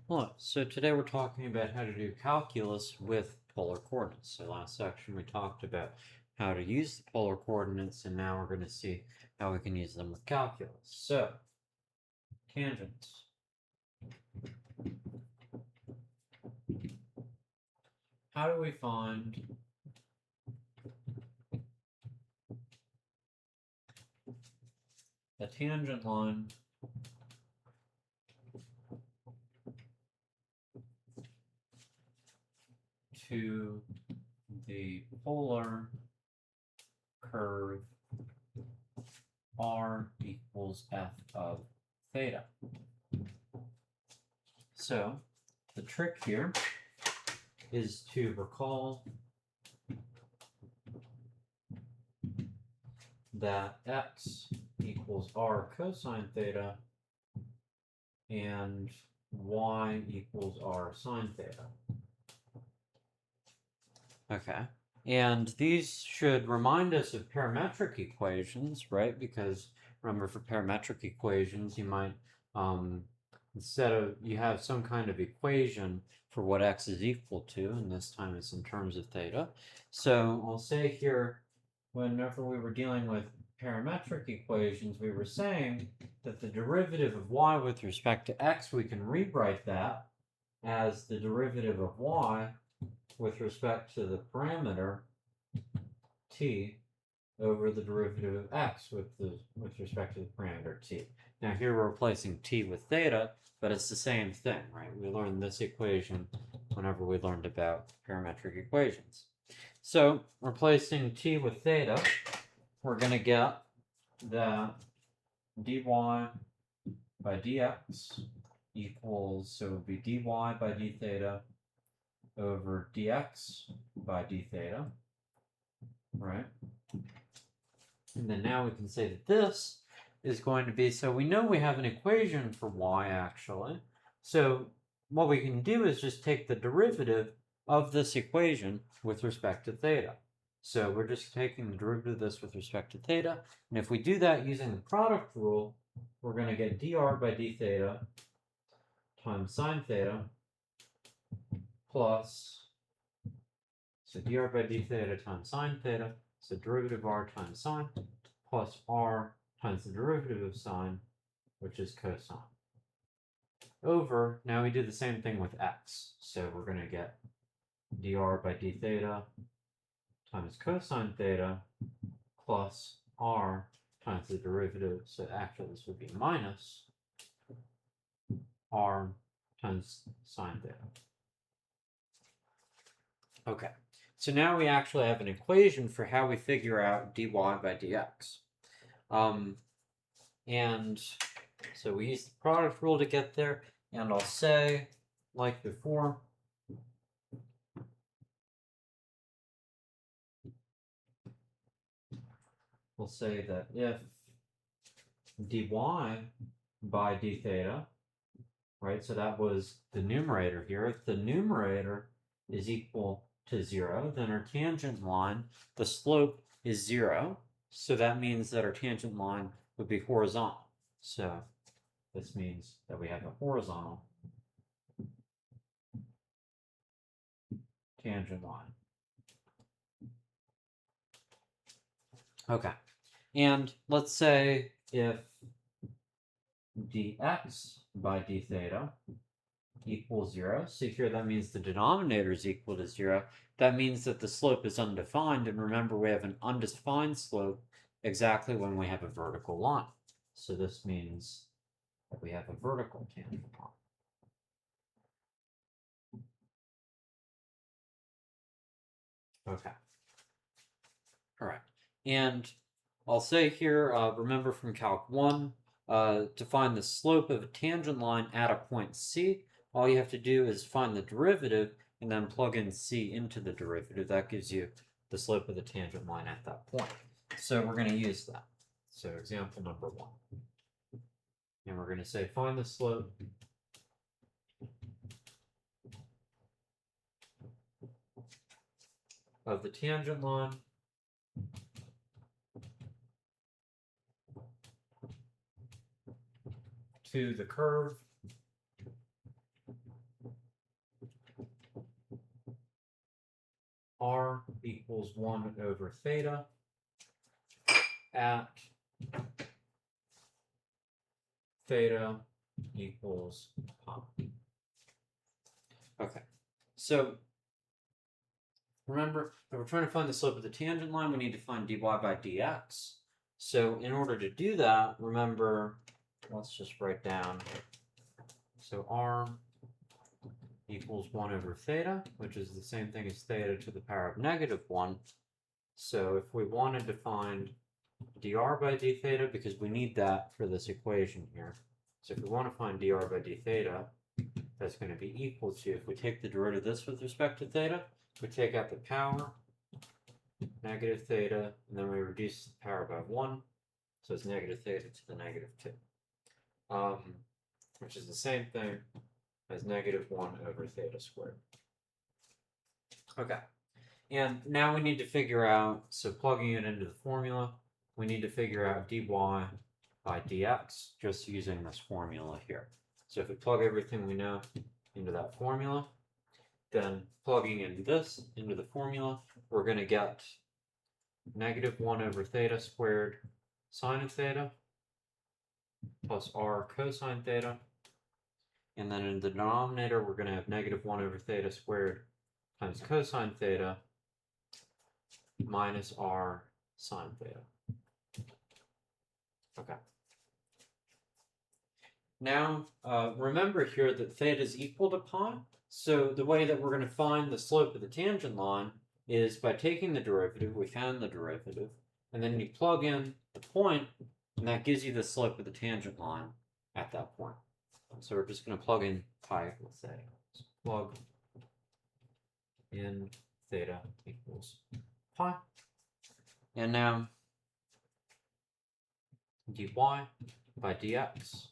Hello, so today we're talking about how to do calculus with polar coordinates. So last section we talked about how to use the polar coordinates, and now we're going to see how we can use them with calculus. So, tangents. How do we find a tangent line to the polar curve r equals f of theta? So, the trick here is to recall that x equals r cosine theta and y equals r sine theta. Okay. And these should remind us of parametric equations, right? Because remember, for parametric equations, you might, instead of, you have some kind of equation for what x is equal to, and this time it's in terms of theta. So I'll say here, whenever we were dealing with parametric equations, we were saying that the derivative of y with respect to x, we can rewrite that as the derivative of y with respect to the parameter t over the derivative of x with respect to the parameter t. Now here we're replacing t with theta, but it's the same thing, right? We learned this equation whenever we learned about parametric equations. So replacing t with theta, we're going to get that dy by dx equals, so it would be dy by d theta over dx by d theta, right? And then now we can say that this is going to be, so we know we have an equation for y actually. So what we can do is just take the derivative of this equation with respect to theta. So we're just taking the derivative of this with respect to theta. And if we do that using the product rule, we're going to get dr by d theta times sine theta plus, so dr by d theta times sine theta, so derivative of r times sine, plus r times the derivative of sine, which is cosine. Over, now we do the same thing with x. So we're going to get dr by d theta times cosine theta plus r times the derivative. So actually this would be minus r times sine theta. Okay, so now we actually have an equation for how we figure out dy by dx. And so we use the product rule to get there, and I'll say, like before, we'll say that if dy by d theta, right, so that was the numerator here, if the numerator is equal to 0, then our tangent line, the slope is 0, so that means that our tangent line would be horizontal. So this means that we have a horizontal tangent line. Okay, and let's say if dx by d theta equals 0, so here that means the denominator is equal to 0. That means that the slope is undefined, and remember we have an undefined slope exactly when we have a vertical line. So this means that we have a vertical tangent line. Okay. All right. And I'll say here, remember from Calc 1, to find the slope of a tangent line at a point C, all you have to do is find the derivative and then plug in C into the derivative. That gives you the slope of the tangent line at that point. So we're going to use that. So example number 1. And we're going to say find the slope of the tangent line to the curve r equals 1 over theta at theta equals pi. Okay, so remember, if we're trying to find the slope of the tangent line, we need to find dy by dx. So in order to do that, remember, let's just write down, so r equals 1 over theta, which is the same thing as theta to the power of -1. So if we wanted to find dr by d theta, because we need that for this equation here, so if we want to find dr by d theta, that's going to be equal to, if we take the derivative of this with respect to theta, we take out the power, negative theta, and then we reduce the power by 1, so it's negative theta to the -2, which is the same thing as -1 over theta squared. Okay, and now we need to figure out, so plugging it into the formula, we need to figure out dy by dx just using this formula here. So if we plug everything we know into that formula, then plugging in this into the formula, we're going to get -1 over theta squared sine of theta plus r cosine theta. And then in the denominator, we're going to have -1 over theta squared times cosine theta minus r sine theta. Okay. Now, remember here that theta is equal to pi. So the way that we're going to find the slope of the tangent line is by taking the derivative. We found the derivative. And then you plug in the point, and that gives you the slope of the tangent line at that point. So we're just going to plug in pi equals theta. So plug in theta equals pi. And now dy by dx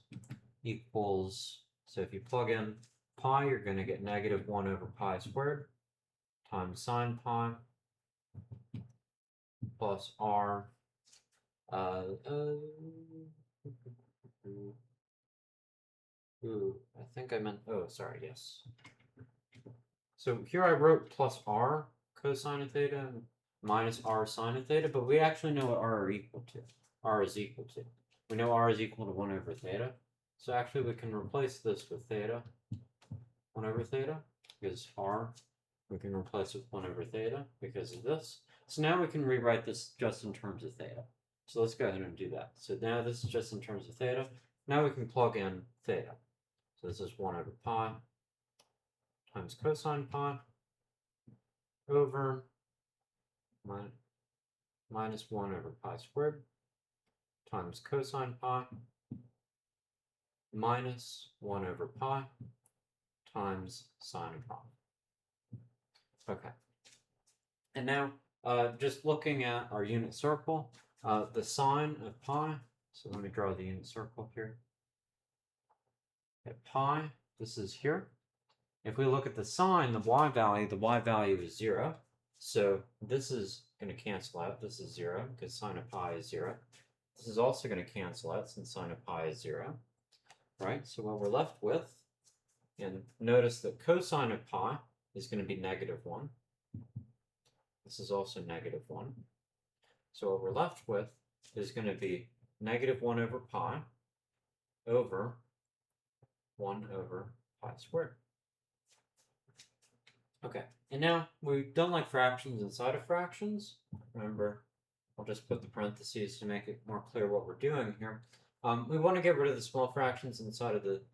equals, so if you plug in pi, you're going to get -1 over pi squared times sine pi plus r. I think I meant, oh, sorry, yes. So here I wrote plus r cosine of theta minus r sine of theta, but we actually know what r are equal to. R is equal to. We know r is equal to 1 over theta. So actually we can replace this with theta, 1 over theta, because r, we can replace with 1 over theta because of this. So now we can rewrite this just in terms of theta. So let's go ahead and do that. So now this is just in terms of theta. Now we can plug in theta. So this is 1 over pi times cosine pi over minus 1 over pi squared times cosine pi minus 1 over pi times sine pi. Okay. And now, just looking at our unit circle, the sine of pi, so let me draw the unit circle here. At pi, this is here. If we look at the sine, the y value is 0. So this is going to cancel out. This is 0 because sine of pi is 0. This is also going to cancel out since sine of pi is 0. Right? So what we're left with, and notice that cosine of pi is going to be -1. This is also -1. So what we're left with is going to be -1 over pi over 1 over pi squared. Okay, and now we don't like fractions inside of fractions. Remember, I'll just put the parentheses to make it more clear what we're doing here. We want to get rid of the small fractions inside of the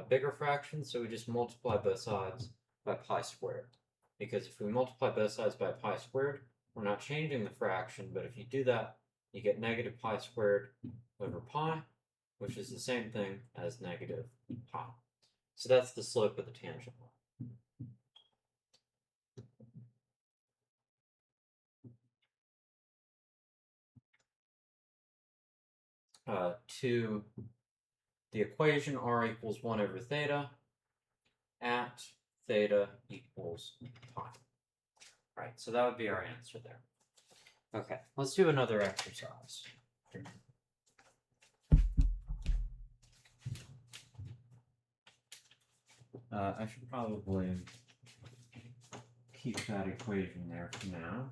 bigger fractions, so we just multiply both sides by pi squared. Because if we multiply both sides by pi squared, we're not changing the fraction, but if you do that, you get negative pi squared over pi, which is the same thing as negative pi. So that's the slope of the tangent line. To the equation r equals 1 over theta at theta equals pi. Right, so that would be our answer there. Okay, let's do another exercise. I should probably keep that equation there for now.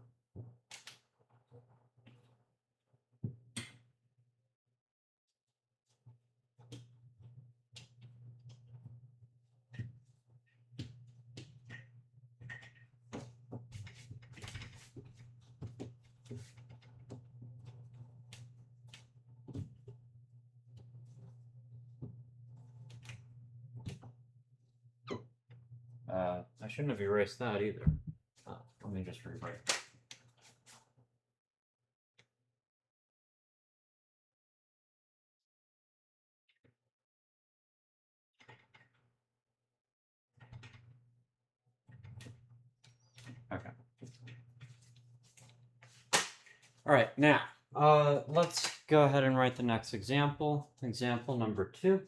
I shouldn't have erased that either. Let me just rewrite it. Okay. All right, now let's go ahead and write the next example. Example number 2.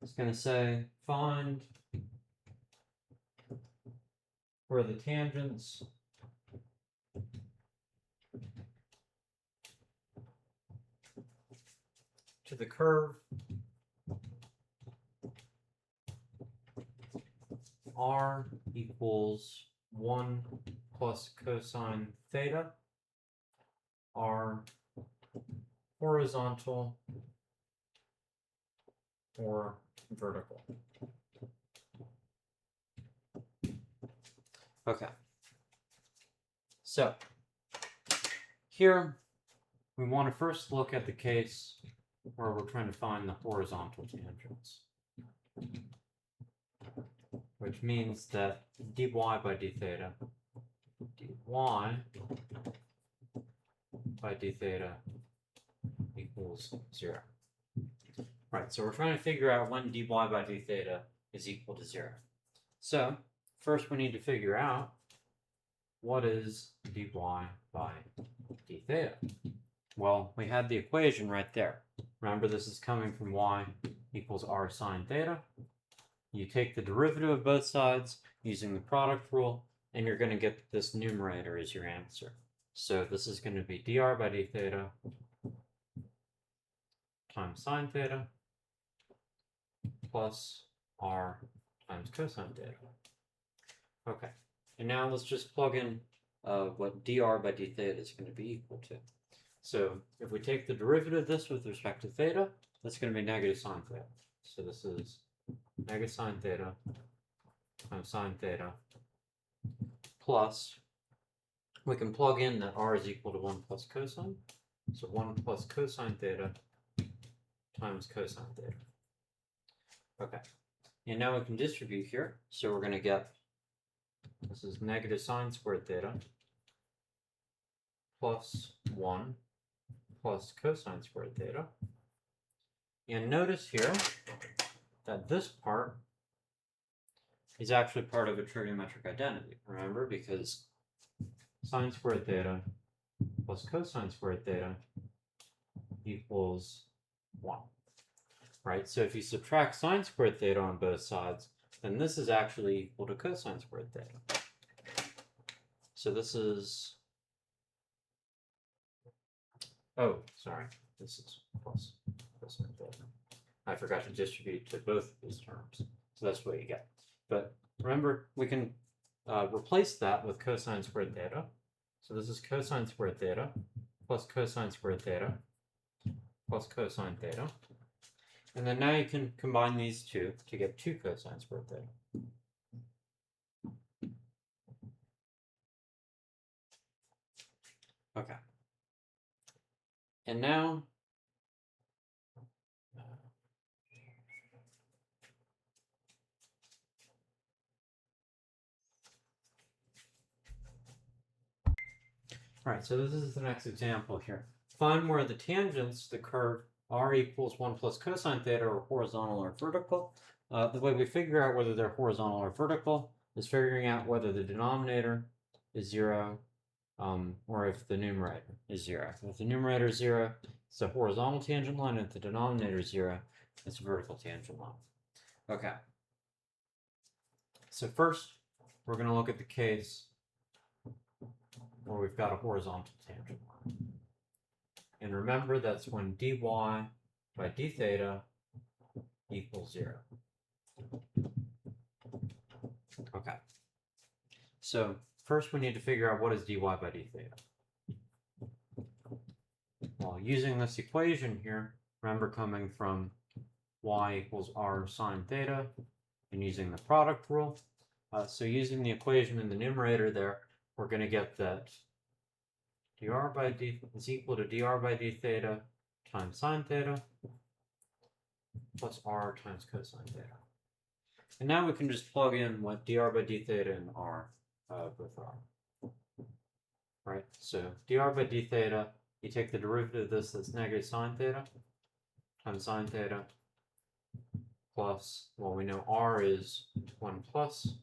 It's going to say find where the tangents to the curve r equals 1 plus cosine theta are horizontal or vertical. Okay. So here we want to first look at the case where we're trying to find the horizontal tangents, which means that dy by d theta equals 0. Right, so we're trying to figure out when dy by d theta is equal to 0. So first we need to figure out what is dy by d theta. Well, we had the equation right there. Remember, this is coming from y equals r sine theta. You take the derivative of both sides using the product rule, and you're going to get this numerator as your answer. So this is going to be dr by d theta times sine theta plus r times cosine theta. Okay, and now let's just plug in what dr by d theta is going to be equal to. So if we take the derivative of this with respect to theta, that's going to be negative sine theta. So this is negative sine theta times sine theta plus, we can plug in that r is equal to 1 plus cosine. So 1 plus cosine theta times cosine theta. Okay, and now we can distribute here. So we're going to get, this is negative sine squared theta plus 1 plus cosine squared theta. And notice here that this part is actually part of a trigonometric identity. Remember, because sine squared theta plus cosine squared theta equals 1. Right? So if you subtract sine squared theta on both sides, then this is actually equal to cosine squared theta. So this is, oh, sorry, this is plus cosine theta. I forgot to distribute to both of these terms. So that's what you get. But remember, we can replace that with cosine squared theta. So this is cosine squared theta plus cosine squared theta plus cosine theta. And then now you can combine these two to get 2 cosine squared theta. Okay. And now, all right, so this is the next example here. Find where the tangents, the curve r equals 1 plus cosine theta are horizontal or vertical. The way we figure out whether they're horizontal or vertical is figuring out whether the denominator is 0 or if the numerator is 0. If the numerator is 0, it's a horizontal tangent line. If the denominator is 0, it's a vertical tangent line. Okay. So first, we're going to look at the case where we've got a horizontal tangent line. And remember, that's when dy by d theta equals 0. Okay. So first we need to figure out what is dy by d theta. Well, using this equation here, remember coming from y equals r sine theta and using the product rule. So using the equation in the numerator there, we're going to get that dr by d is equal to dr by d theta times sine theta plus r times cosine theta. And now we can just plug in what dr by d theta and r both are. Right, so dr by d theta, you take the derivative of this, that's negative sine theta times sine theta plus, well, we know r is 1 plus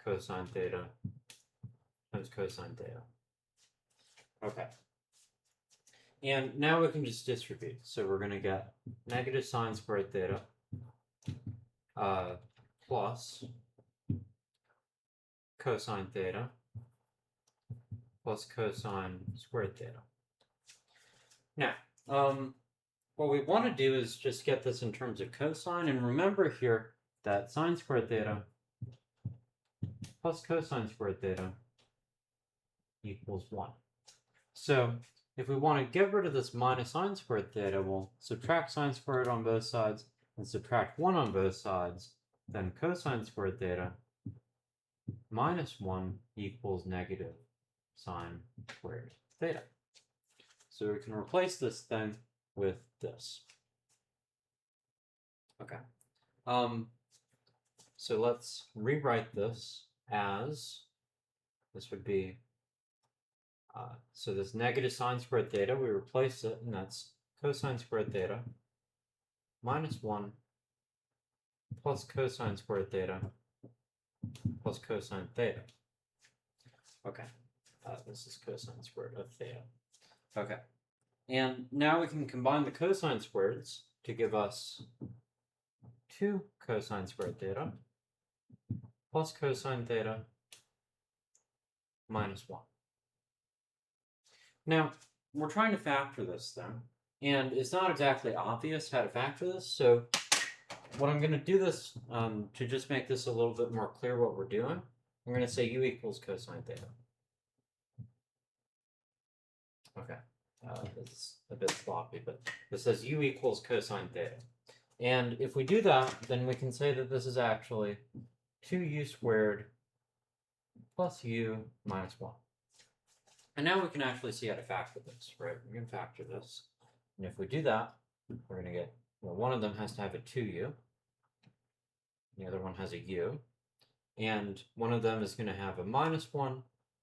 cosine theta times cosine theta. Okay. And now we can just distribute. So we're going to get negative sine squared theta plus cosine theta plus cosine squared theta. Now, what we want to do is just get this in terms of cosine, and remember here that sine squared theta plus cosine squared theta equals 1. So if we want to get rid of this minus sine squared theta, we'll subtract sine squared on both sides and subtract 1 on both sides. Then cosine squared theta minus 1 equals negative sine squared theta. So we can replace this thing with this. Okay. So let's rewrite this as, this would be, so this negative sine squared theta, we replace it, and that's cosine squared theta minus 1 plus cosine squared theta plus cosine theta. Okay, this is cosine squared of theta. Okay, and now we can combine the cosine squareds to give us 2 cosine squared theta plus cosine theta minus 1. Now, we're trying to factor this thing, and it's not exactly obvious how to factor this, so what I'm going to do this, to just make this a little bit more clear what we're doing, I'm going to say u equals cosine theta. Okay, it's a bit sloppy, but it says u equals cosine theta. And if we do that, then we can say that this is actually 2u squared plus u minus 1. And now we can actually see how to factor this, right? We can factor this. And if we do that, we're going to get, well, one of them has to have a 2u. The other one has a u. And one of them is going to have a minus 1,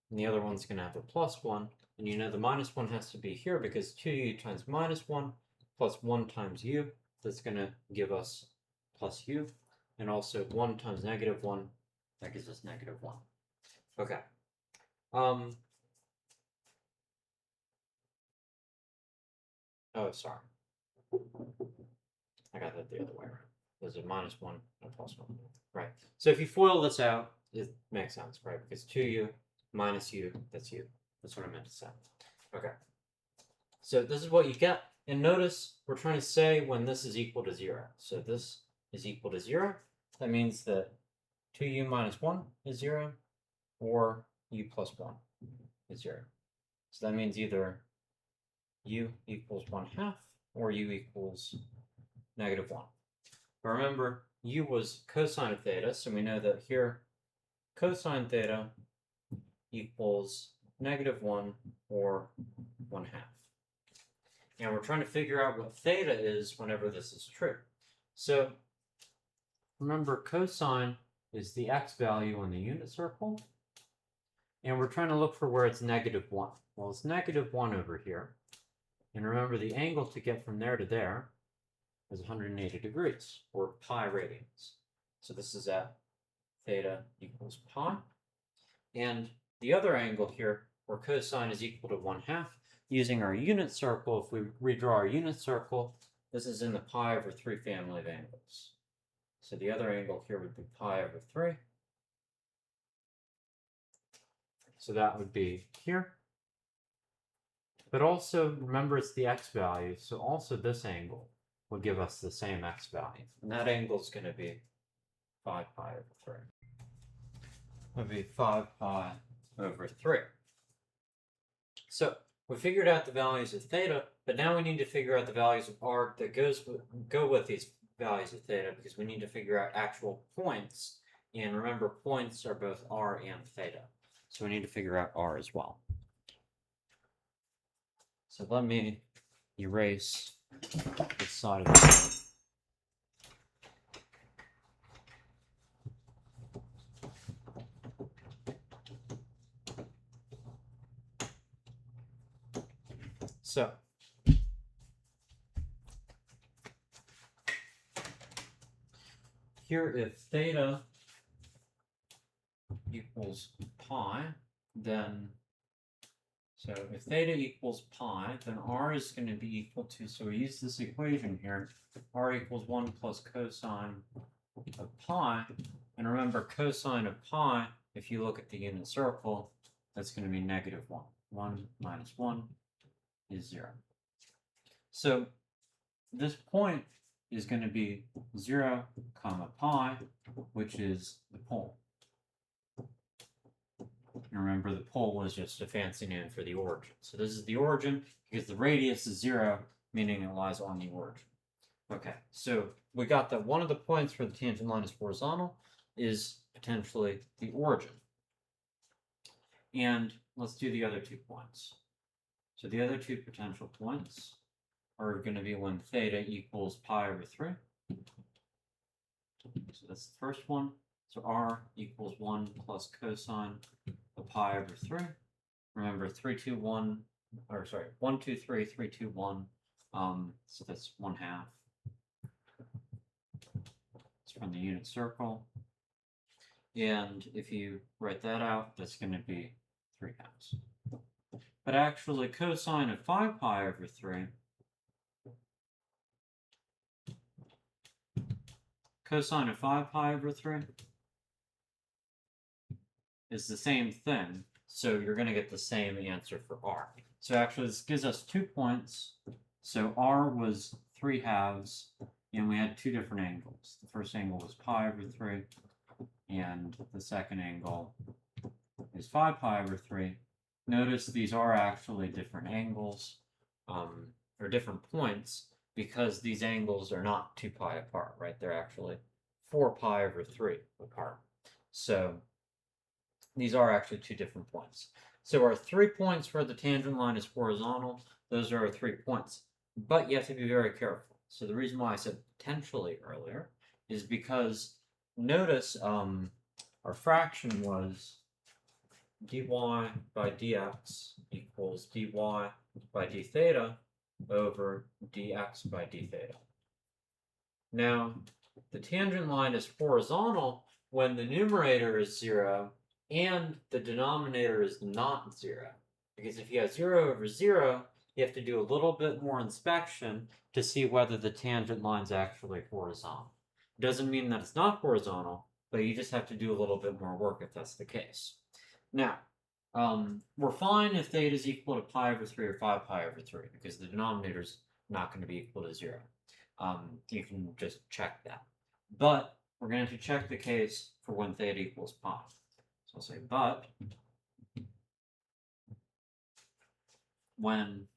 and the other one's going to have a plus 1. And you know the minus 1 has to be here because 2u times minus 1 plus 1 times u, that's going to give us plus u. And also 1 times negative 1, that gives us negative 1. Okay. Oh, sorry. I got that the other way around. There's a minus 1 and a plus 1. Right. So if you FOIL this out, it makes sense, right? Because 2u minus u, that's u. That's what I meant to say. Okay. So this is what you get. And notice we're trying to say when this is equal to 0. So this is equal to 0. That means that 2u minus 1 is 0, or u plus 1 is 0. So that means either u equals 1/2 or u equals negative 1. But remember, u was cosine of theta, so we know that here cosine theta equals negative 1 or 1/2. And we're trying to figure out what theta is whenever this is true. So remember, cosine is the x value in the unit circle, and we're trying to look for where it's negative 1. Well, it's negative 1 over here. And remember, the angle to get from there to there is 180 degrees, or pi radians. So this is at theta equals pi. And the other angle here, where cosine is equal to 1/2, using our unit circle, if we redraw our unit circle, this is in the pi over 3 family of angles. So the other angle here would be pi over 3. So that would be here. But also, remember, it's the x value, so also this angle will give us the same x value. And that angle is going to be 5 pi over 3. would be 5 pi over 3. So we figured out the values of theta, but now we need to figure out the values of r that go with these values of theta, because we need to figure out actual points. And remember, points are both r and theta. So we need to figure out r as well. So let me erase this side of it. So here, if theta equals pi, then so if theta equals pi, then r is going to be equal to, so we use this equation here, r equals 1 plus cosine of pi. And remember, cosine of pi, if you look at the unit circle, that's going to be negative 1. 1 minus 1 is 0. So this point is going to be 0 comma pi, which is the pole. And remember, the pole is just a fancy name for the origin. So this is the origin because the radius is 0, meaning it lies on the origin. Okay, so we got that one of the points where the tangent line is horizontal is potentially the origin. And let's do the other 2 points. So the other 2 potential points are going to be when theta equals pi over 3. So that's the first one. So r equals 1 plus cosine of pi over 3. Remember, 3, 2, 1, or sorry, 1, 2, 3, 3, 2, 1. So that's 1/2. It's from the unit circle. And if you write that out, that's going to be 3/2. But actually, cosine of 5 pi over 3, cosine of 5 pi over 3 is the same thing, so you're going to get the same answer for r. So actually, this gives us 2 points. So r was 3/2, and we had 2 different angles. The first angle was pi over 3, and the second angle is 5 pi over 3. Notice these are actually different angles, or different points, because these angles are not 2 pi apart, right? They're actually 4 pi over 3 apart. So these are actually 2 different points. So our 3 points where the tangent line is horizontal, those are our 3 points. But you have to be very careful. So the reason why I said potentially earlier is because notice our fraction was dy by dx equals dy by d theta over dx by d theta. Now, the tangent line is horizontal when the numerator is 0 and the denominator is not 0. Because if you have 0 over 0, you have to do a little bit more inspection to see whether the tangent line's actually horizontal. Doesn't mean that it's not horizontal, but you just have to do a little bit more work if that's the case. Now, we're fine if theta is equal to pi over 3 or 5 pi over 3, because the denominator is not going to be equal to 0. You can just check that. But we're going to check the case for when theta equals pi. So I'll say, but when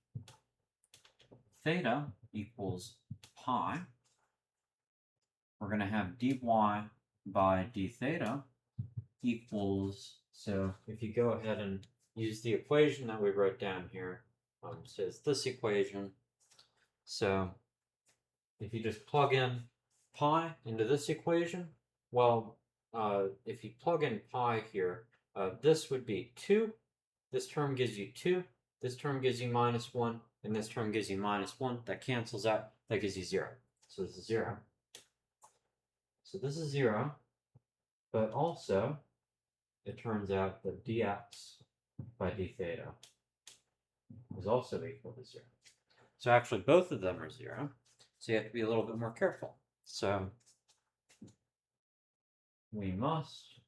theta equals pi, we're going to have dy by d theta equals, so if you go ahead and use the equation that we wrote down here, so it's this equation. So if you just plug in pi into this equation, well, if you plug in pi here, this would be 2. This term gives you 2. This term gives you -1. And this term gives you -1. That cancels out. That gives you 0. So this is 0. So this is 0. But also, it turns out that dx by d theta is also equal to 0. So actually, both of them are 0. So you have to be a little bit more careful. So we must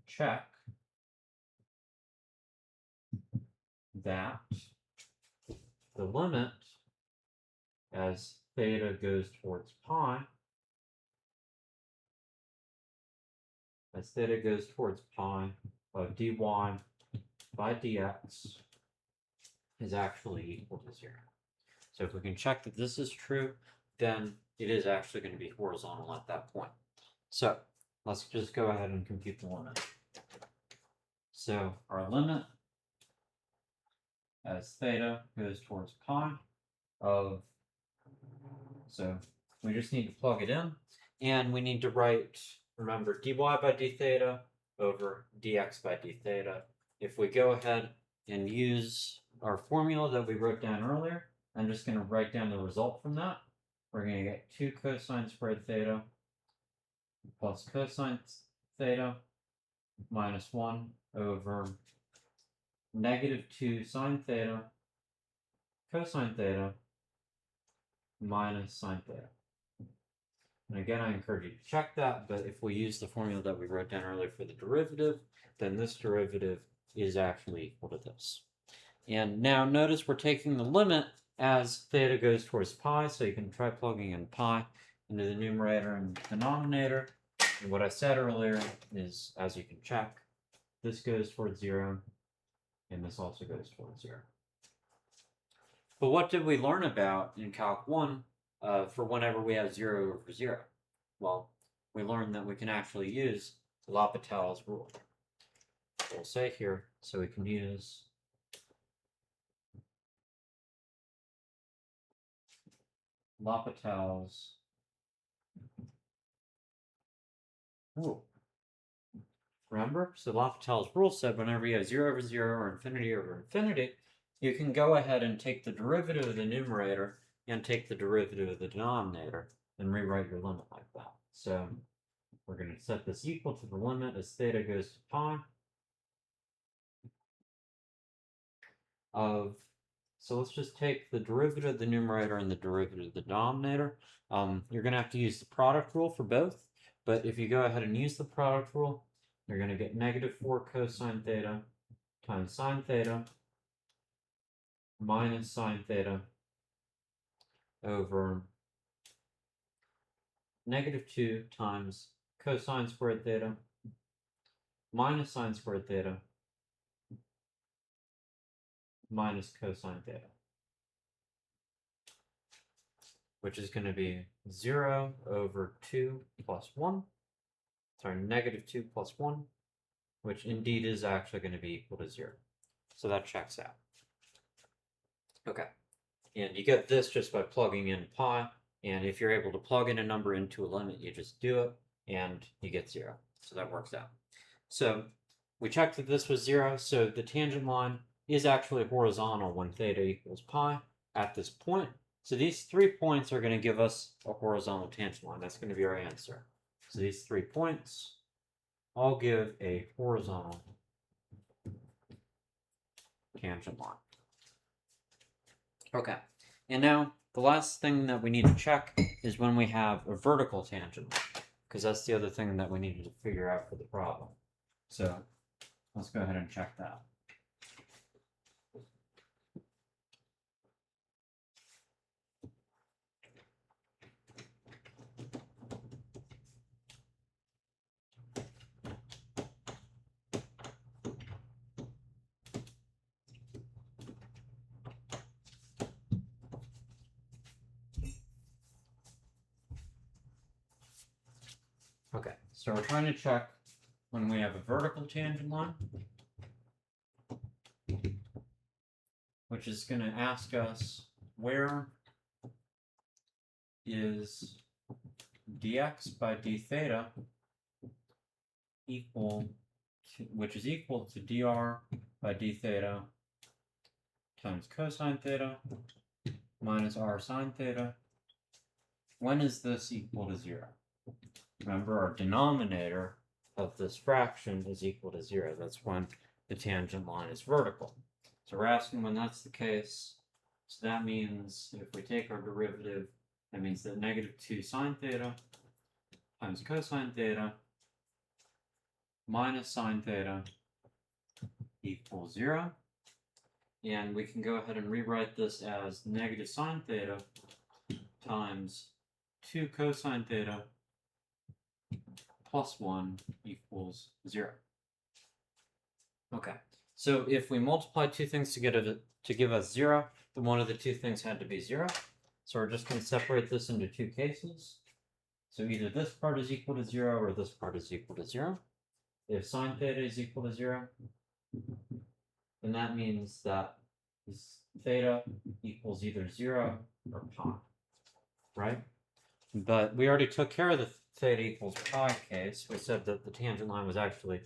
check that the limit as theta goes towards pi, as theta goes towards pi of dy by dx is actually equal to 0. So if we can check that this is true, then it is actually going to be horizontal at that point. So let's just go ahead and compute the limit. So our limit as theta goes towards pi of, so we just need to plug it in, and we need to write, remember, dy by d theta over dx by d theta. If we go ahead and use our formula that we wrote down earlier, I'm just going to write down the result from that. We're going to get 2 cosine squared theta plus cosine theta minus 1 over negative 2 sine theta cosine theta minus sine theta. And again, I encourage you to check that, but if we use the formula that we wrote down earlier for the derivative, then this derivative is actually equal to this. And now notice we're taking the limit as theta goes towards pi, so you can try plugging in pi into the numerator and denominator. And what I said earlier is, as you can check, this goes towards 0, and this also goes towards 0. But what did we learn about in Calc 1 for whenever we have 0 over 0? Well, we learned that we can actually use L'Hopital's rule. We'll say here, so we can use L'Hopital's rule. Remember? So L'Hopital's rule said whenever you have 0 over 0 or infinity over infinity, you can go ahead and take the derivative of the numerator and take the derivative of the denominator and rewrite your limit like that. So we're going to set this equal to the limit as theta goes to pi of, so let's just take the derivative of the numerator and the derivative of the denominator. You're going to have to use the product rule for both, but if you go ahead and use the product rule, you're going to get negative 4 cosine theta times sine theta minus sine theta over negative 2 times cosine squared theta minus sine squared theta minus cosine theta, which is going to be 0 over 2 plus 1, sorry, negative 2 plus 1, which indeed is actually going to be equal to 0. So that checks out. Okay, and you get this just by plugging in pi, and if you're able to plug in a number into a limit, you just do it, and you get 0. So that works out. So we checked that this was 0, so the tangent line is actually horizontal when theta equals pi at this point. So these 3 points are going to give us a horizontal tangent line. That's going to be our answer. So these 3 points all give a horizontal tangent line. Okay, and now the last thing that we need to check is when we have a vertical tangent line, because that's the other thing that we needed to figure out for the problem. So let's go ahead and check that. Okay, so we're trying to check when we have a vertical tangent line, which is going to ask us where is dx by d theta equal to, which is equal to dr by d theta times cosine theta minus r sine theta. When is this equal to 0? Remember, our denominator of this fraction is equal to 0. That's when the tangent line is vertical. So we're asking when that's the case. So that means if we take our derivative, that means that negative 2 sine theta times cosine theta minus sine theta equals 0. And we can go ahead and rewrite this as negative sine theta times 2 cosine theta plus 1 equals 0. Okay, so if we multiply two things to give us 0, then one of the two things had to be 0. So we're just going to separate this into two cases. So either this part is equal to 0 or this part is equal to 0. If sine theta is equal to 0, then that means that theta equals either 0 or pi, right? But we already took care of the theta equals pi case. We said that the tangent line was actually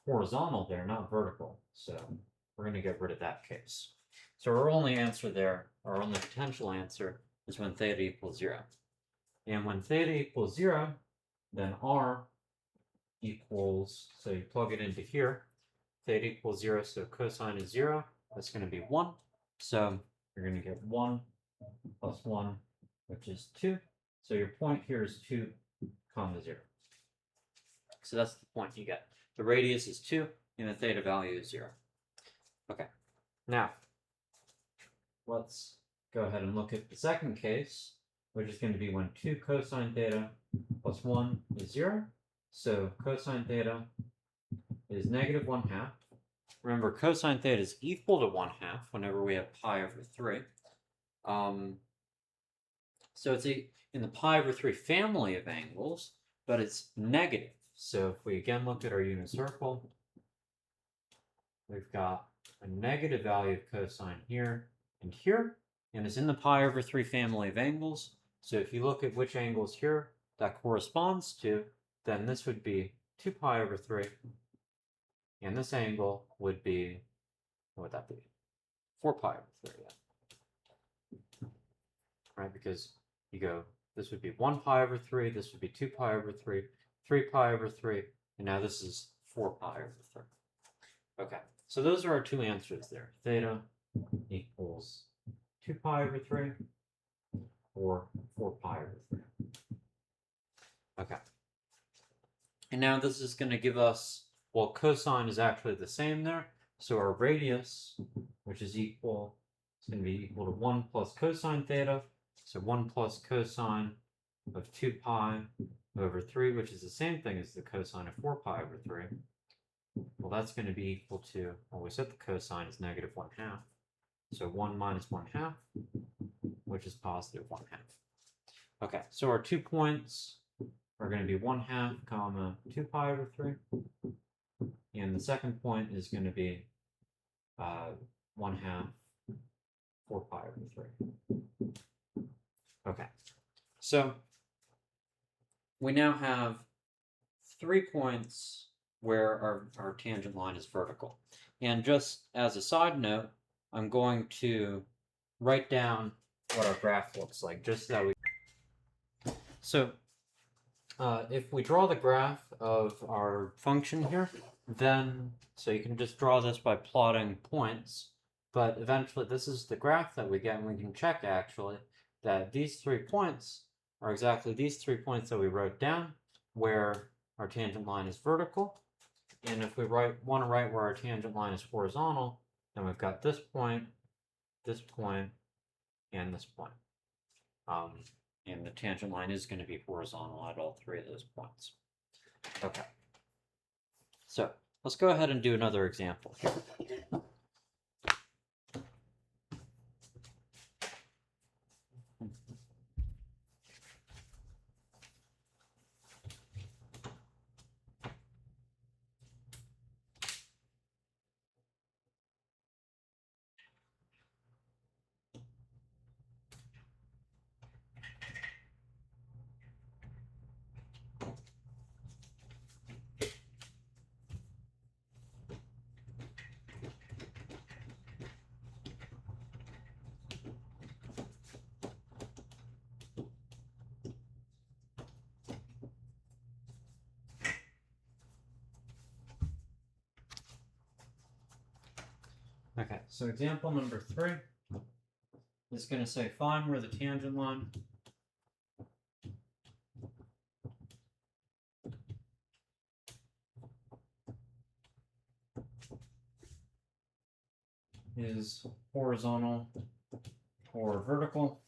horizontal there, not vertical. So we're going to get rid of that case. So our only answer there, our only potential answer, is when theta equals 0. And when theta equals 0, then r equals, so you plug it into here, theta equals 0, so cosine is 0, that's going to be 1. So you're going to get 1 plus 1, which is 2. So your point here is 2 comma 0. So that's the point you get. The radius is 2, and the theta value is 0. Okay, now let's go ahead and look at the second case, which is going to be when 2 cosine theta plus 1 is 0. So cosine theta is negative 1/2. Remember, cosine theta is equal to 1/2 whenever we have pi over 3. So it's in the pi over 3 family of angles, but it's negative. So if we again look at our unit circle, we've got a negative value of cosine here and here, and it's in the pi over 3 family of angles. So if you look at which angles here that corresponds to, then this would be 2 pi over 3, and this angle would be, what would that be? 4 pi over 3, yeah. Right, because you go, this would be 1 pi over 3, this would be 2 pi over 3, 3 pi over 3, and now this is 4 pi over 3. Okay, so those are our two answers there. Theta equals 2 pi over 3 or 4 pi over 3. Okay. And now this is going to give us, well, cosine is actually the same there. So our radius, which is equal, it's going to be equal to 1 plus cosine theta. So 1 plus cosine of 2 pi over 3, which is the same thing as the cosine of 4 pi over 3. Well, that's going to be equal to, well, we said the cosine is negative 1/2. So 1 minus 1/2, which is positive 1/2. Okay, so our 2 points are going to be 1/2 comma 2 pi over 3. And the second point is going to be 1/2 4 pi over 3. Okay, so we now have 3 points where our tangent line is vertical. And just as a side note, I'm going to write down what our graph looks like, just so that we... So if we draw the graph of our function here, then, so you can just draw this by plotting points, but eventually this is the graph that we get, and we can check actually that these 3 points are exactly these 3 points that we wrote down where our tangent line is vertical. And if we want to write where our tangent line is horizontal, then we've got this point, and this point. And the tangent line is going to be horizontal at all 3 of those points. Okay. So let's go ahead and do another example here. Okay, so example number 3 is going to say find where the tangent line is horizontal or vertical.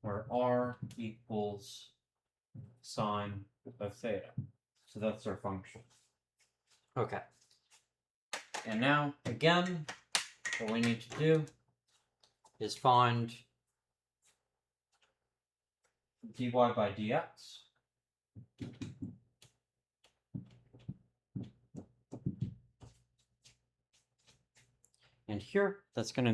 where r equals sine of theta. So that's our function. Okay. And now, again, what we need to do is find dy by dx. And here, that's going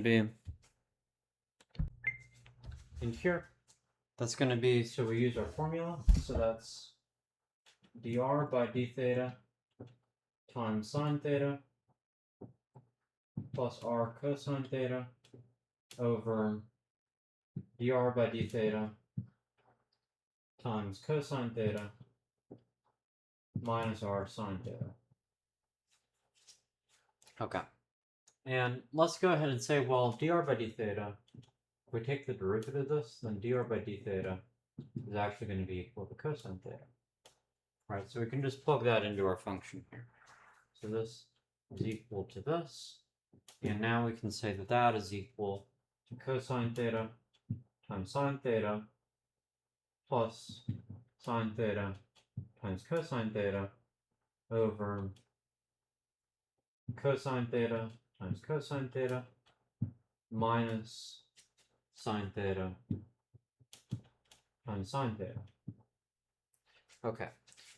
to be, so we use our formula, so that's dr by d theta times sine theta plus r cosine theta over dr by d theta times cosine theta minus r sine theta. Okay. And let's go ahead and say, well, dr by d theta, if we take the derivative of this, then dr by d theta is actually going to be equal to cosine theta. Right, so we can just plug that into our function here. So this is equal to this, and now we can say that that is equal to cosine theta times sine theta plus sine theta times cosine theta over cosine theta times cosine theta minus sine theta times sine theta. Okay,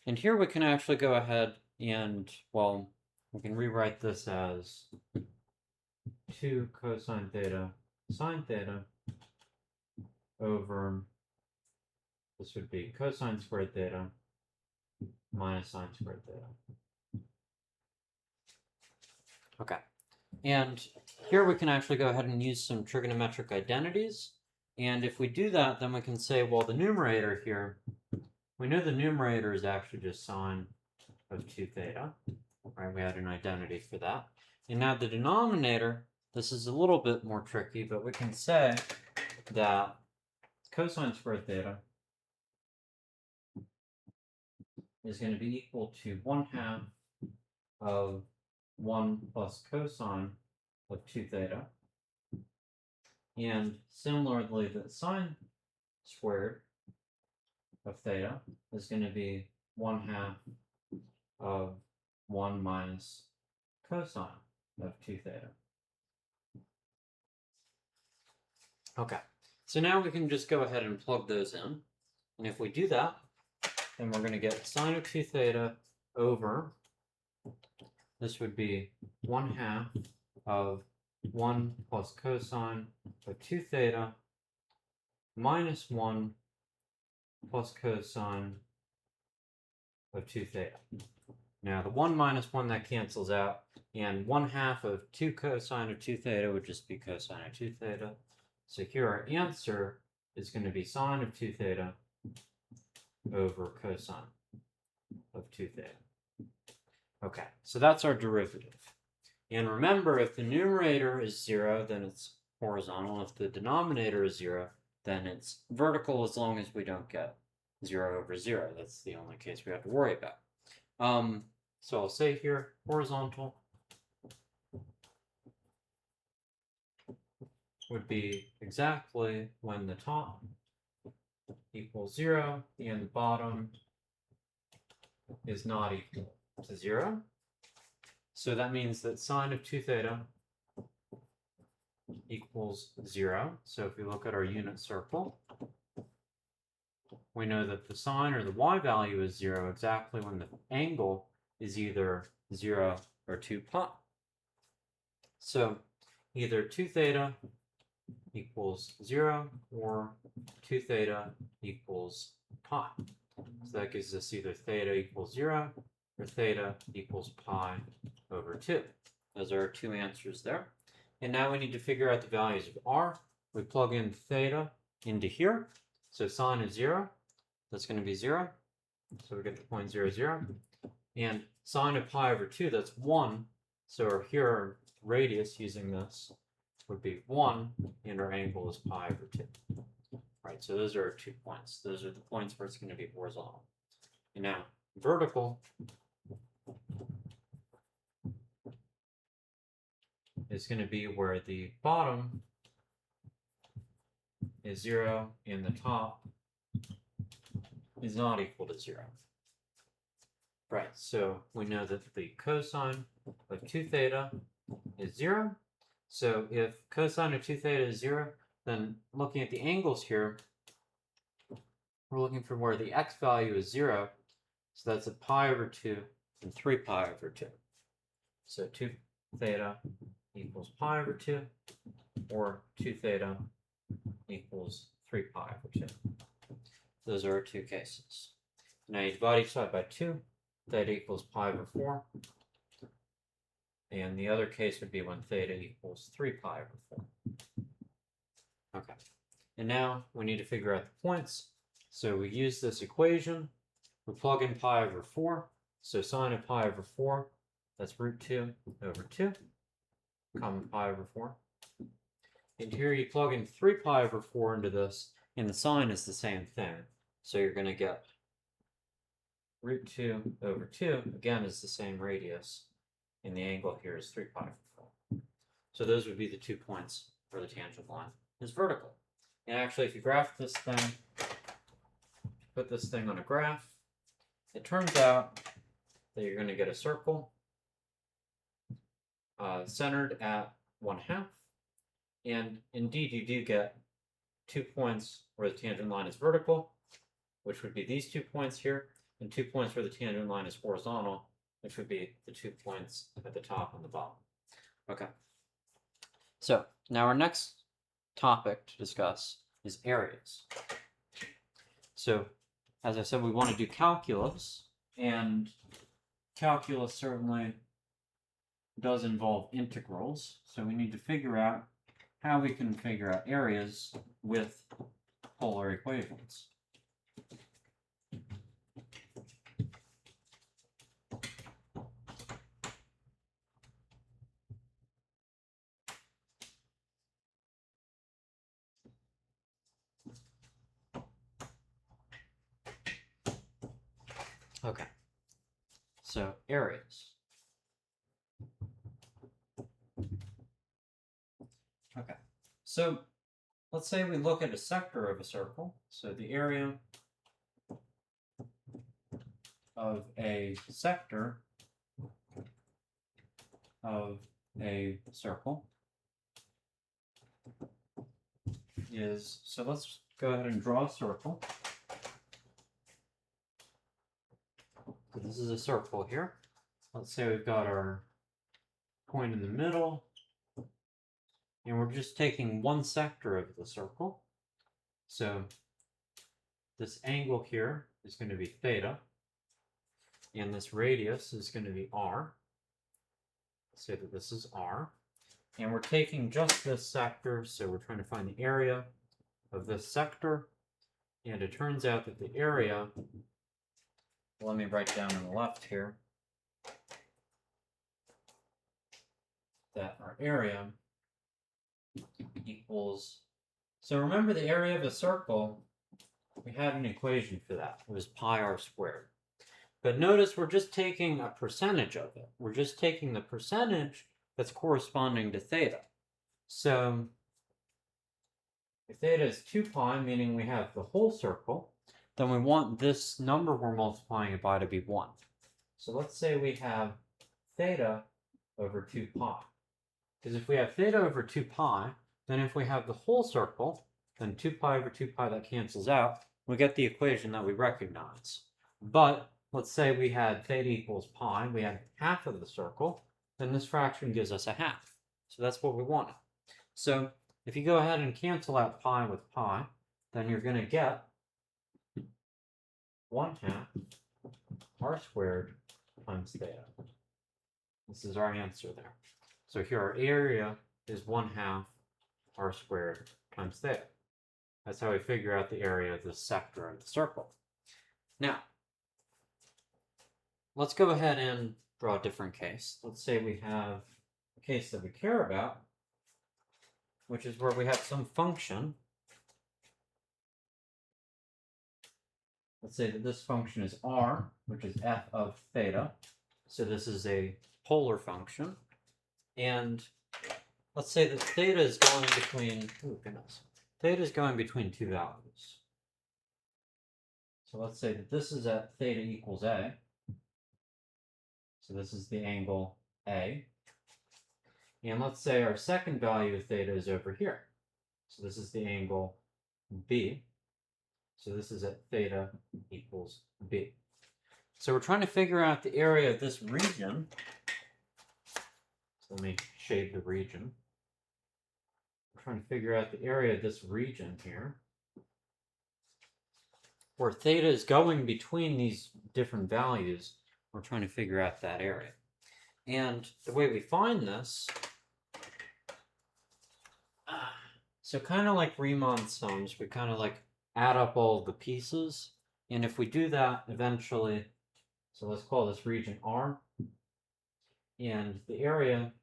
and here we can actually go ahead and, well, we can rewrite this as 2 cosine theta sine theta over, this would be cosine squared theta minus sine squared theta. Okay, and here we can actually go ahead and use some trigonometric identities. And if we do that, then we can say, well, the numerator here, we know the numerator is actually just sine of 2 theta, right? We had an identity for that. And now the denominator, this is a little bit more tricky, but we can say that cosine squared theta is going to be equal to 1/2 of 1 plus cosine of 2 theta. And similarly, the sine squared of theta is going to be 1/2 of 1 minus cosine of 2 theta. Okay, so now we can just go ahead and plug those in. And if we do that, then we're going to get sine of 2 theta over, this would be 1/2 of 1 plus cosine of 2 theta minus 1 plus cosine of 2 theta. Now the 1 minus 1, that cancels out, and 1/2 of 2 cosine of 2 theta would just be cosine of 2 theta. So here our answer is going to be sine of 2 theta over cosine of 2 theta. Okay, so that's our derivative. And remember, if the numerator is 0, then it's horizontal. If the denominator is 0, then it's vertical, as long as we don't get 0 over 0. That's the only case we have to worry about. So I'll say here, horizontal would be exactly when the top equals 0 and the bottom is not equal to 0. So that means that sine of 2 theta equals 0. So if we look at our unit circle, we know that the sine or the y value is 0 exactly when the angle is either 0 or 2 pi. So either 2 theta equals 0 or 2 theta equals pi. So that gives us either theta equals 0 or theta equals pi over 2. Those are our two answers there. And now we need to figure out the values of r. We plug in theta into here. So sine is 0. That's going to be 0. So we get the point 0, 0. And sine of pi over 2, that's 1. So here our radius using this would be 1, and our angle is pi over 2. Right, so those are our 2 points. Those are the points where it's going to be horizontal. And now, vertical is going to be where the bottom is 0 and the top is not equal to 0. Right, so we know that the cosine of 2 theta is 0. So if cosine of 2 theta is 0, then looking at the angles here, we're looking for where the x value is 0. So that's a pi over 2 and 3 pi over 2. So 2 theta equals pi over 2, or 2 theta equals 3 pi over 2. Those are our two cases. Now you divide each side by 2. Theta equals pi over 4. And the other case would be when theta equals 3 pi over 4. Okay. And now we need to figure out the points. So we use this equation. We plug in pi over 4. So sine of pi over 4, that's root 2 over 2, common pi over 4. And here you plug in 3 pi over 4 into this, and the sine is the same thing. So you're going to get root 2 over 2, again, is the same radius, and the angle here is 3 pi over 4. So those would be the 2 points where the tangent line is vertical. And actually, if you graph this thing, put this thing on a graph, it turns out that you're going to get a circle centered at 1/2. And indeed, you do get 2 points where the tangent line is vertical, which would be these 2 points here, and 2 points where the tangent line is horizontal, which would be the 2 points at the top and the bottom. Okay. So now our next topic to discuss is areas. So as I said, we want to do calculus, and calculus certainly does involve integrals. So we need to figure out how we can figure out areas with polar equations. Okay, so areas. Okay, so let's say we look at a sector of a circle. So the area of a sector of a circle is, so let's go ahead and draw a circle. So this is a circle here. Let's say we've got our point in the middle, and we're just taking one sector of the circle. So this angle here is going to be theta, and this radius is going to be r. Let's say that this is r. And we're taking just this sector, so we're trying to find the area of this sector. And it turns out that the area, let me write down on the left here, that our area equals, so remember the area of a circle, we had an equation for that. It was pi r squared. But notice we're just taking a percentage of it. We're just taking the percentage that's corresponding to theta. So if theta is 2 pi, meaning we have the whole circle, then we want this number we're multiplying it by to be 1. So let's say we have theta over 2 pi. Because if we have theta over 2 pi, then if we have the whole circle, then 2 pi over 2 pi, that cancels out. We get the equation that we recognize. But let's say we had theta equals pi, we had half of the circle, then this fraction gives us a half. So that's what we wanted. So if you go ahead and cancel out pi with pi, then you're going to get 1/2 r squared times theta. This is our answer there. So here our area is 1/2 r squared times theta. That's how we figure out the area of the sector of the circle. Now, let's go ahead and draw a different case. Let's say we have a case that we care about, which is where we have some function. Let's say that this function is r, which is f of theta. So this is a polar function. And let's say that theta is going between, theta is going between two values. So let's say that this is at theta equals A. So this is the angle A. And let's say our second value of theta is over here. So this is the angle B. So this is at theta equals B. So we're trying to figure out the area of this region. So let me shade the region. We're trying to figure out the area of this region here, where theta is going between these different values. We're trying to figure out that area. And the way we find this, so kind of like Riemann sums, we kind of like add up all of the pieces. And if we do that eventually, so let's call this region R. And the area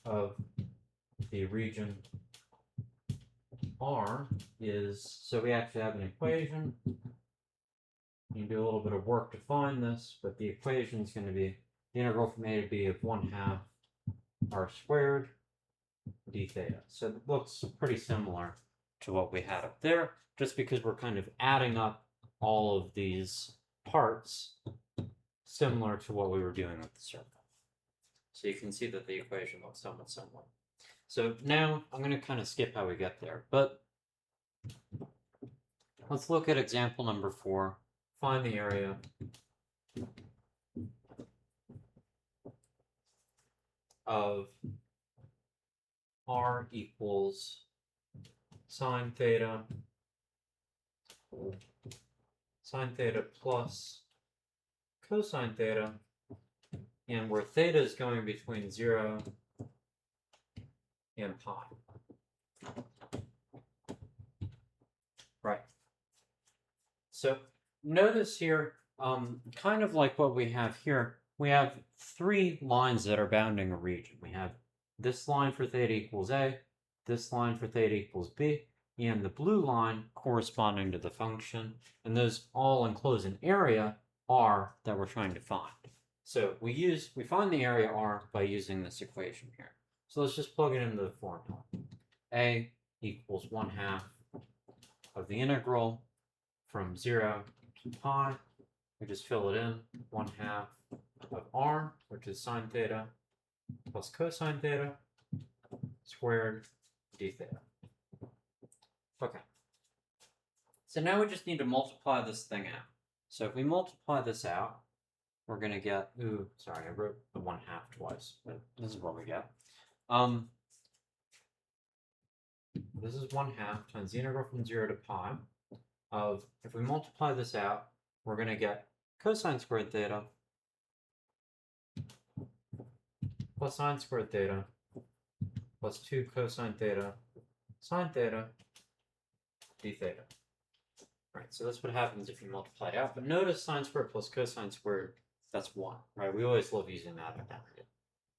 of the region R is, so we actually have an equation. You can do a little bit of work to find this, but the equation is going to be the integral from A to B of 1/2 R squared d theta. So it looks pretty similar to what we had up there, just because we're kind of adding up all of these parts, similar to what we were doing with the circle. So you can see that the equation looks somewhat similar. So now I'm going to kind of skip how we get there, but let's look at example number 4. Find the area of R equals sine theta plus cosine theta, and where theta is going between 0 and pi. Right. So notice here, kind of like what we have here, we have 3 lines that are bounding a region. We have this line for theta equals A, this line for theta equals B, and the blue line corresponding to the function, and those all enclose an area R that we're trying to find. So we find the area R by using this equation here. So let's just plug it into the formula. A equals 1/2 of the integral from 0 to pi. We just fill it in, 1/2 of R, which is sine theta, plus cosine theta, squared d theta. Okay. So now we just need to multiply this thing out. So if we multiply this out, we're going to get, ooh, sorry, I wrote the 1/2 twice, but this is what we get. This is 1/2 times the integral from 0 to pi of, if we multiply this out, we're going to get cosine squared theta plus sine squared theta plus 2 cosine theta sine theta d theta. Right, so that's what happens if you multiply it out. But notice sine squared plus cosine squared, that's 1, right? We always love using that in aggregate.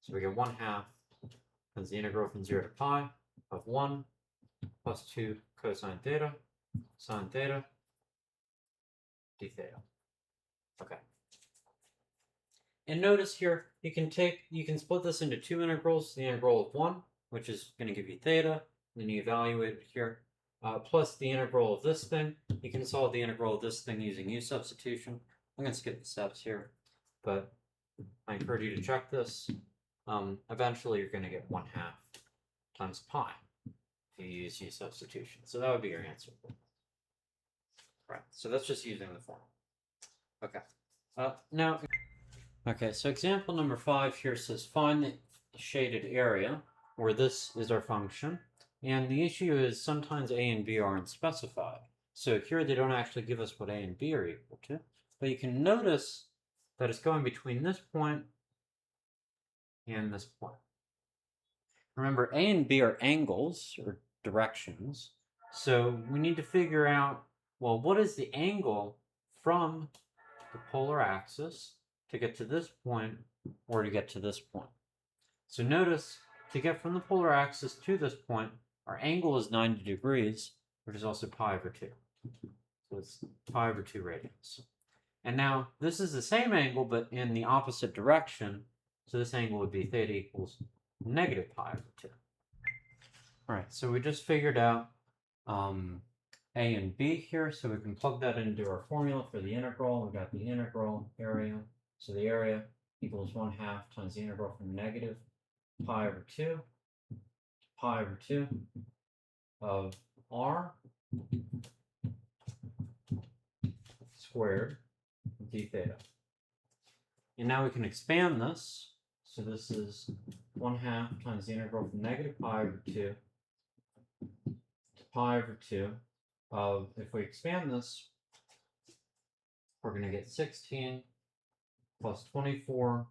So we get 1/2 times the integral from 0 to pi of 1 plus 2 cosine theta sine theta d theta. Okay. And notice here, you can split this into 2 integrals. The integral of 1, which is going to give you theta, and then you evaluate it here, plus the integral of this thing. You can solve the integral of this thing using u substitution. I'm going to skip the steps here, but I encourage you to check this. Eventually, you're going to get 1/2 times pi if you use u substitution. So that would be your answer. Right, so that's just using the formula. Okay. Now, okay, so example number 5 here says find the shaded area where this is our function. And the issue is sometimes A and B aren't specified. So here they don't actually give us what A and B are equal to. But you can notice that it's going between this point and this point. Remember, A and B are angles or directions. So we need to figure out, well, what is the angle from the polar axis to get to this point or to get to this point? So notice, to get from the polar axis to this point, our angle is 90 degrees, which is also pi over 2. So it's pi over 2 radians. And now this is the same angle, but in the opposite direction. So this angle would be theta equals negative pi over 2. All right, so we just figured out A and B here, so we can plug that into our formula for the integral. We got the integral area, so the area equals 1/2 times the integral from negative pi over 2 to pi over 2 of r squared d theta. And now we can expand this. So this is 1/2 times the integral from negative pi over 2 to pi over 2 of, if we expand this, we're going to get 16 plus 24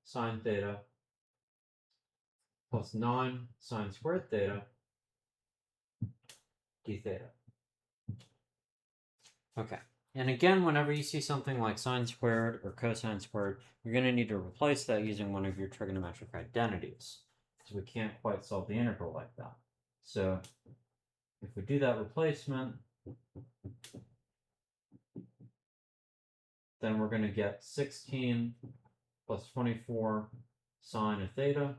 sine theta plus 9 sine squared theta d theta. Okay. And again, whenever you see something like sine squared or cosine squared, you're going to need to replace that using one of your trigonometric identities, because we can't quite solve the integral like that. So if we do that replacement, then we're going to get 16 plus 24 sine of theta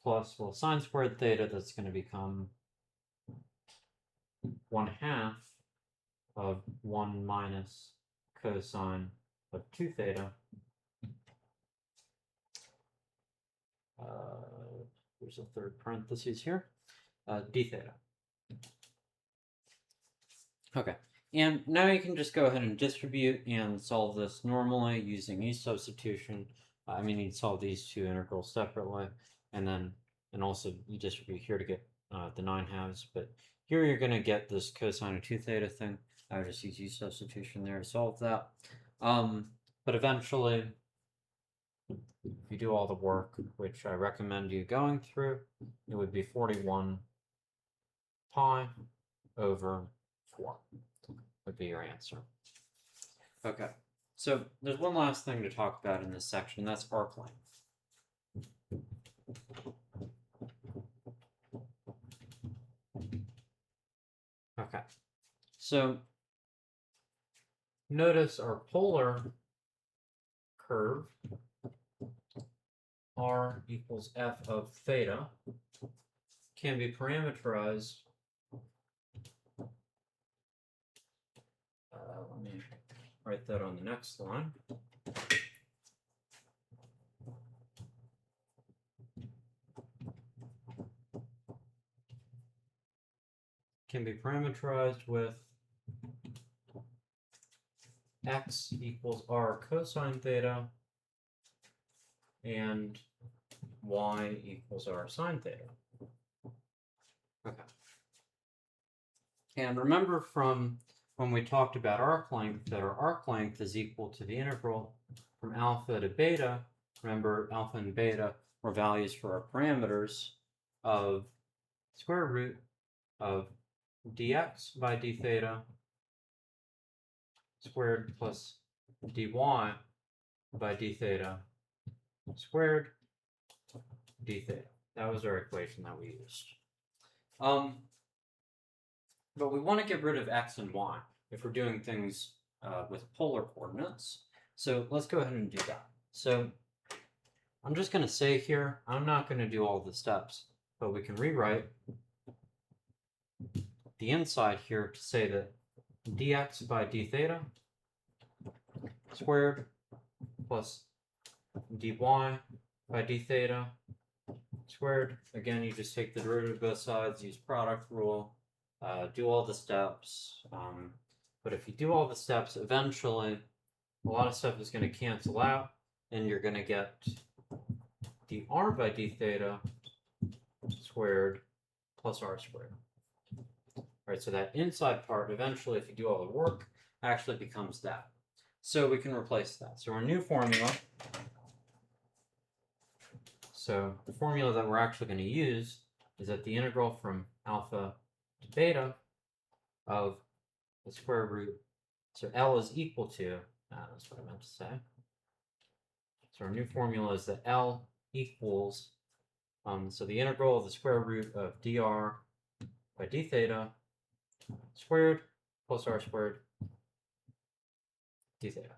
plus, well, sine squared theta, that's going to become 1/2 of 1 minus cosine of 2 theta. There's a third parentheses here, d theta. Okay, and now you can just go ahead and distribute and solve this normally using e substitution. You solve these two integrals separately, and also you distribute here to get the 9/2, but here you're going to get this cosine of 2 theta thing. I would just use e substitution there to solve that. But eventually, if you do all the work, which I recommend you going through, it would be 41 pi over 4 would be your answer. Okay, so there's one last thing to talk about in this section, that's arc length. Okay, so notice our polar curve r equals f of theta can be parameterized. Let me write that on the next line. Can be parameterized with x equals r cosine theta and y equals r sine theta. Okay. And remember from when we talked about arc length that our arc length is equal to the integral from alpha to beta. Remember, alpha and beta were values for our parameters of square root of dx by d theta squared plus dy by d theta squared d theta. That was our equation that we used. But we want to get rid of x and y if we're doing things with polar coordinates. So let's go ahead and do that. So I'm just going to say here, I'm not going to do all the steps, but we can rewrite the inside here to say that dx by d theta squared plus dy by d theta squared. Again, you just take the derivative of both sides, use product rule, do all the steps. But if you do all the steps, eventually a lot of stuff is going to cancel out, and you're going to get dr by d theta squared plus r squared. All right, so that inside part, eventually, if you do all the work, actually becomes that. So we can replace that. So our new formula, so the formula that we're actually going to use is that the integral from alpha to beta of the square root, so L is equal to, that's what I meant to say. So our new formula is that L equals, so the integral of the square root of dr by d theta squared plus r squared d theta.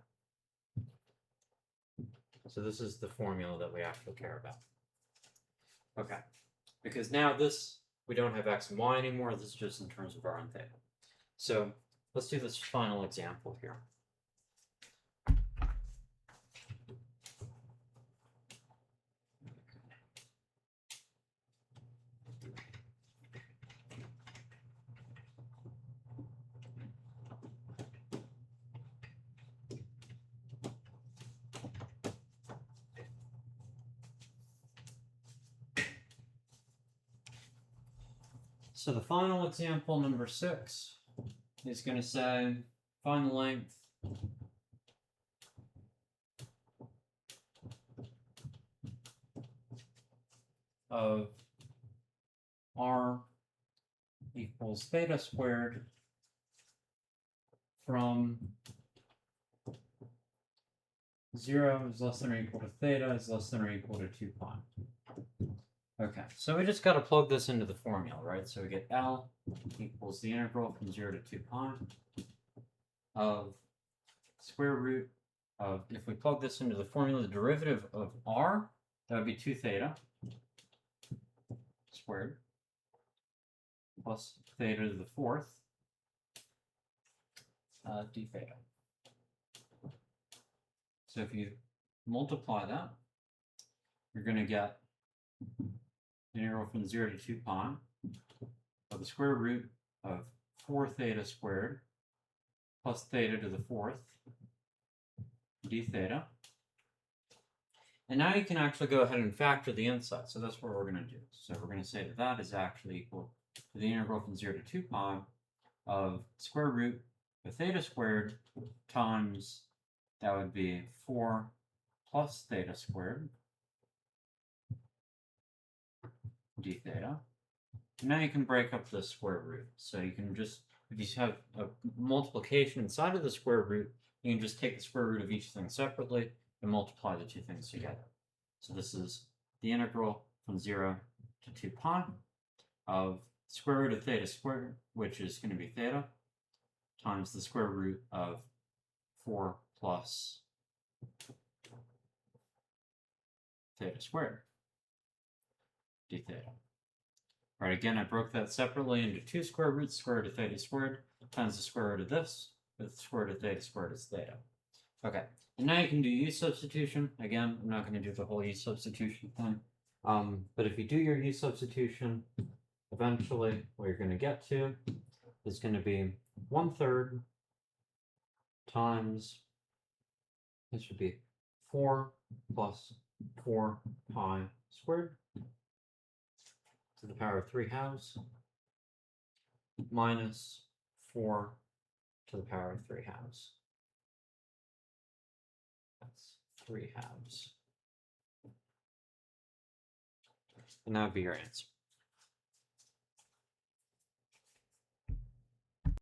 So this is the formula that we actually care about. Okay, because now this we don't have x and y anymore. This is just in terms of r and theta. So let's do this final example here. So the final example, number 6, is going to say find the length of r equals theta squared from 0 is less than or equal to theta is less than or equal to 2 pi. Okay, so we just got to plug this into the formula, right? So we get L equals the integral from 0 to 2 pi of square root of, if we plug this into the formula, the derivative of r, that would be 2 theta squared plus theta to the 4th d theta. So if you multiply that, you're going to get the integral from 0 to 2 pi of the square root of 4 theta squared plus theta to the 4th d theta. And now you can actually go ahead and factor the inside. So that's what we're going to do. So we're going to say that that is actually equal to the integral from 0 to 2 pi of square root of theta squared times, that would be 4 plus theta squared d theta. And now you can break up the square root. So you can just, if you have a multiplication inside of the square root, you can just take the square root of each thing separately and multiply the two things together. So this is the integral from 0 to 2 pi of square root of theta squared, which is going to be theta, times the square root of 4 plus theta squared d theta. Right, again, I broke that separately into 2 square roots. Square root of theta squared times the square root of this, with the square root of theta squared is theta. Okay, and now you can do u substitution. Again, I'm not going to do the whole u substitution thing. But if you do your u substitution, eventually what you're going to get to is going to be 1/3 times, this should be 4 plus 4 pi squared to the power of 3/2 minus 4 to the power of 3/2. That's 3/2. And that would be your answer.